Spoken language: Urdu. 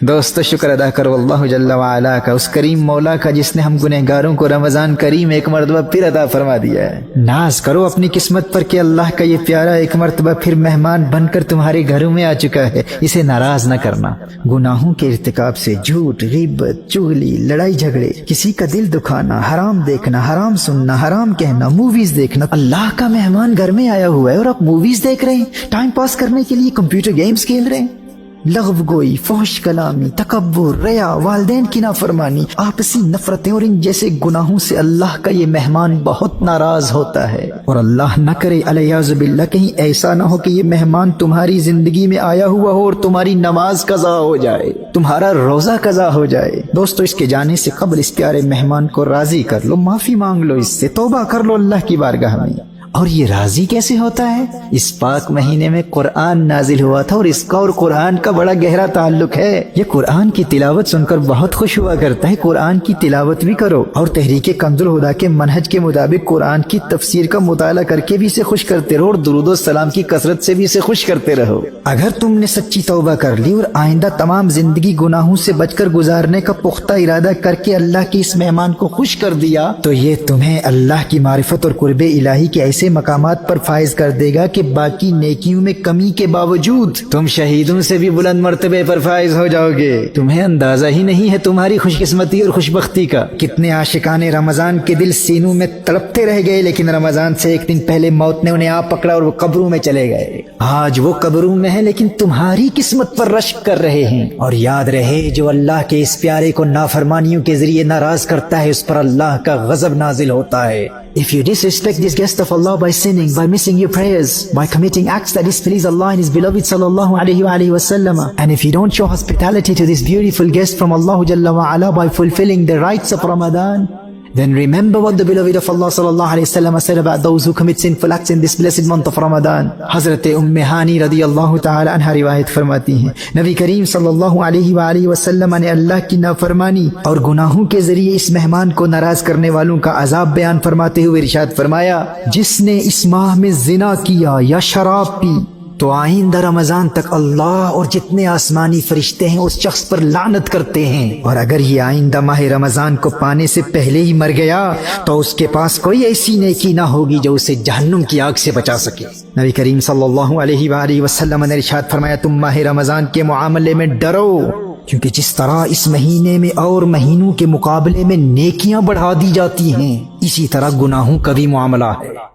دوستو شکر ادا کرو اللہ جل وعلا کا، اس کریم مولا کا جس نے ہم گنہگاروں کو رمضان کریم ایک مرتبہ پھر عطا فرما دیا ہے۔ ناز کرو اپنی قسمت پر کہ اللہ کا یہ پیارا ایک مرتبہ پھر مہمان بن کر تمہارے گھروں میں آ چکا ہے۔ اسے ناراض نہ کرنا۔ گناہوں کے ارتکاب سے جھوٹ، غیبت، چغلی، لڑائی جھگڑے، کسی کا دل دکھانا، حرام دیکھنا، حرام سننا، حرام کہنا، موویز دیکھنا۔ اللہ کا مہمان گھر میں آیا ہوا ہے اور آپ موویز دیکھ رہے ہیں، ٹائم پاس کرنے کے لیے کمپیوٹر گیمز کھیل رہے ہیں۔ لغو گوئی، فحش کلامی، تکبر، ریا، والدین کی نافرمانی، آپسی نفرتیں اور ان جیسے گناہوں سے اللہ کا یہ مہمان بہت ناراض ہوتا ہے۔ اور اللہ نہ کرے الیاذ باللہ کہیں ایسا نہ ہو کہ یہ مہمان تمہاری زندگی میں آیا ہوا ہو اور تمہاری نماز قضا ہو جائے، تمہارا روزہ قضا ہو جائے۔ دوستو اس کے جانے سے قبل اس پیارے مہمان کو راضی کر لو، معافی مانگ لو، اس سے توبہ کر لو اللہ کی بارگاہ میں۔ اور یہ راضی کیسے ہوتا ہے؟ اس پاک مہینے میں قرآن نازل ہوا تھا اور اس کا اور قرآن کا بڑا گہرا تعلق ہے۔ یہ قرآن کی تلاوت سن کر بہت خوش ہوا کرتا ہے۔ قرآن کی تلاوت بھی کرو اور تحریک کنز الہدیٰ کے منہج کے مطابق قرآن کی تفسیر کا مطالعہ کر کے بھی اسے خوش کرتے رہو اور درود و سلام کی کثرت سے بھی اسے خوش کرتے رہو۔ اگر تم نے سچی توبہ کر لی اور آئندہ تمام زندگی گناہوں سے بچ کر گزارنے کا پختہ ارادہ کر کے اللہ کے اس مہمان کو خوش کر دیا تو یہ تمہیں اللہ کی معرفت اور قرب الہی کے ایسے مقامات پر فائز کر دے گا کہ باقی نیکیوں میں کمی کے باوجود تم شہیدوں سے بھی بلند مرتبے پر فائز ہو جاؤ گے۔ تمہیں اندازہ ہی نہیں ہے تمہاری خوش قسمتی اور خوش بختی کا۔ کتنے عاشقان رمضان کے دل سینوں میں تڑپتے رہ گئے، لیکن رمضان سے ایک دن پہلے موت نے انہیں آ پکڑا اور وہ قبروں میں چلے گئے۔ آج وہ قبروں میں ہیں لیکن تمہاری قسمت پر رشک کر رہے ہیں۔ اور یاد رہے جو اللہ کے اس پیارے کو نافرمانیوں کے ذریعے ناراض کرتا ہے اس پر اللہ کا غضب نازل ہوتا ہے۔ If you disrespect this guest of Allah by sinning, by missing your prayers, by committing acts that displease Allah and His beloved sallallahu alayhi wa sallam, and if you don't show hospitality to this beautiful guest from Allah Jalla wa Ala by fulfilling the rites of Ramadan, then remember what the beloved of Allah sallallahu alayhi wa sallam said about those who commit sinful acts in this blessed month of Ramadan. Hazrat Hani radiyallahu ta'ala anha riwayat فرماتی ہیں نبی کریم صلی اللہ علیہ وآلہ وسلم نے اللہ کی نافرمانی اور گناہوں کے ذریعے اس مہمان کو ناراض کرنے والوں کا عذاب بیان فرماتے ہوئے ارشاد فرمایا، جس نے اس ماہ میں زنا کیا یا شراب پی تو آئندہ رمضان تک اللہ اور جتنے آسمانی فرشتے ہیں اس شخص پر لعنت کرتے ہیں، اور اگر یہ آئندہ ماہ رمضان کو پانے سے پہلے ہی مر گیا تو اس کے پاس کوئی ایسی نیکی نہ ہوگی جو اسے جہنم کی آگ سے بچا سکے۔ نبی کریم صلی اللہ علیہ وآلہ وسلم نے ارشاد فرمایا، تم ماہ رمضان کے معاملے میں ڈرو، کیونکہ جس طرح اس مہینے میں اور مہینوں کے مقابلے میں نیکیاں بڑھا دی جاتی ہیں، اسی طرح گناہوں کا بھی معاملہ ہے۔